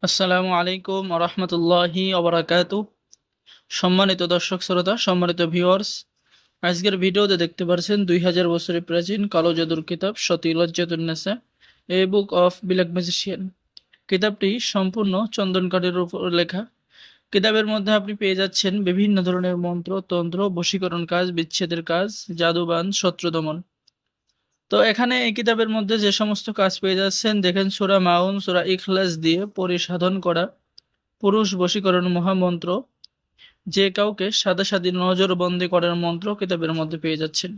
আসসালামু আলাইকুম রহমতুল্লাহি ওবরাকাতু। সম্মানিত দর্শক শ্রোতা, সম্মানিত ভিউয়ার্স, আজকের ভিডিওতে দেখতে পাচ্ছেন 2000 বছরের প্রাচীন কালো জাদুর কিতাব সতীলজ্জাতুন্নেসা, এ বুক অফ ব্ল্যাক ম্যাজিশিয়ান। কিতাবটি সম্পূর্ণ চন্দন কাঠের উপর লেখা। কিতাবের মধ্যে আপনি পেয়ে যাচ্ছেন বিভিন্ন ধরনের মন্ত্র, তন্ত্র, বশীকরণ কাজ, বিচ্ছেদের কাজ, জাদুবান, শত্রু দমন। তো এখানে এই কিতাবের মধ্যে যে সমস্ত কাজ পেয়ে যাচ্ছেন দেখেন, সূরা মাউন, সূরা ইখলাস দিয়ে পরিসাধন করা পুরুষ বশীকরণ মহামন্ত্র, যে কাউকে সাদাসাদি নজরবন্দি করার মন্ত্র কিতাবের মধ্যে পেয়ে যাচ্ছেন।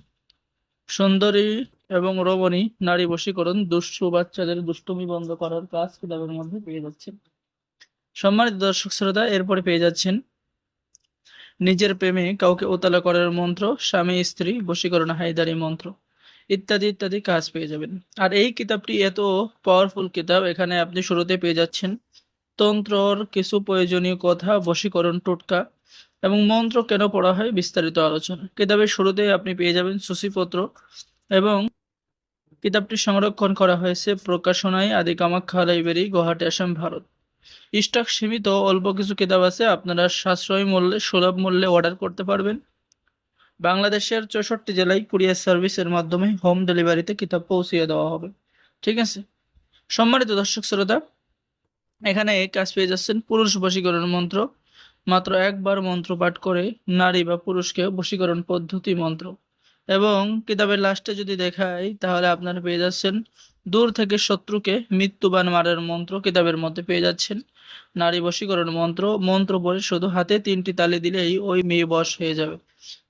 সুন্দরী এবং রমণী নারী বশীকরণ, দুষ্টু বাচ্চাদের দুষ্টুমি বন্ধ করার কাজ কিতাবের মধ্যে পেয়ে যাচ্ছেন। সম্মানিত দর্শক শ্রোতা, এরপরে পেয়ে যাচ্ছেন নিজের প্রেমে কাউকে উতলা করার মন্ত্র, স্বামী স্ত্রী বশীকরণ হায়দারি মন্ত্র, ইত্যাদি ইত্যাদি কাজ পেয়ে যাবেন। আর এই কিতাবটি এত পাওয়ারফুল কিতাব, এখানে আপনি শুরুতে পেয়ে যাচ্ছেন তন্ত্রর কিছু প্রয়োজনীয় কথা, বশীকরণ টোটকা এবং মন্ত্র কেন পড়া হয় বিস্তারিত আলোচনা। কিতাবের শুরুতেই আপনি পেয়ে যাবেন সূচিপত্র, এবং কিতাবটি সংরক্ষণ করা হয়েছে প্রকাশনায় আদি কামাখ্যা লাইব্রেরি, গুয়াহাটি, আসাম, ভারত। স্টক সীমিত, অল্প কিছু কিতাব আছে, আপনারা সাশ্রয়ী মূল্যে সুলভ মূল্যে অর্ডার করতে পারবেন। বাংলাদেশের 64 জেলায় কুরিয়ার সার্ভিসের মাধ্যমে হোম ডেলিভারিতে কিতাব পৌঁছিয়ে দেওয়া হবে। ঠিক আছে, সম্মানিত দর্শক শ্রোতা, এখানে কাজ পেয়ে যাচ্ছেন পুরুষ বশীকরণ মন্ত্র। মাত্র একবার মন্ত্র পাঠ করে নারী বা পুরুষকে বশীকরণ পদ্ধতি মন্ত্র। এবং কিতাবের লাস্টে যদি দেখাই তাহলে আপনারা পেয়ে যাচ্ছেন দূর থেকে শত্রুকে মৃত্যুবান মারার মন্ত্র কিতাবের মধ্যে পেয়ে যাচ্ছেন। নারী বশীকরণ মন্ত্র, মন্ত্র পড়ে শুধু হাতে 3টি তালি দিলেই ওই মেয়ে বশ হয়ে যাবে,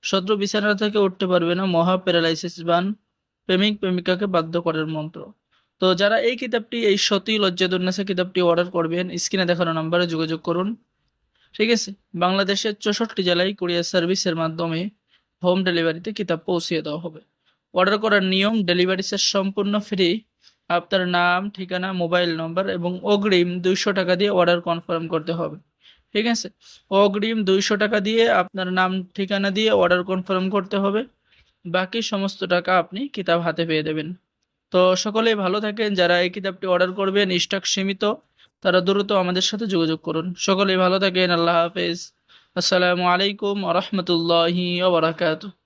শত্রু বিছানা থেকে উঠতে পারবে না। মহা প্যারালাইসিস বান, প্রেমিক প্রেমিকাকে বাধ্য করার মন্ত্র। তো যারা এই কিতাবটি, এই সতী লজ্জাতুন্নেসা কিতাবটি অর্ডার করবেন, স্ক্রিনে দেখানো নাম্বারে যোগাযোগ করুন। ঠিক আছে, বাংলাদেশের 64 জেলায় কুরিয়ার সার্ভিসের মাধ্যমে হোম ডেলিভারিতে কিতাব পৌঁছিয়ে দেওয়া হবে। অর্ডার করার নিয়ম: ডেলিভারি চার্জ সম্পূর্ণ ফ্রি। আপনার নাম, ঠিকানা, মোবাইল নম্বর এবং অগ্রিম 200 টাকা দিয়ে অর্ডার কনফার্ম করতে হবে। ঠিক আছে, অগ্রিম 200 টাকা দিয়ে আপনার নাম ঠিকানা দিয়ে অর্ডার কনফার্ম করতে হবে। বাকি সমস্ত টাকা আপনি কিতাব হাতে পেয়ে দেবেন। তো সকলেই ভালো থাকেন। যারা এই কিতাবটি অর্ডার করবেন, স্টক সীমিত, তারা দ্রুত আমাদের সাথে যোগাযোগ করুন। সকলেই ভালো থাকেন। আল্লাহ হাফেজ। আসসালামু আলাইকুম ওয়া রাহমাতুল্লাহি ওয়া বারাকাতুহু।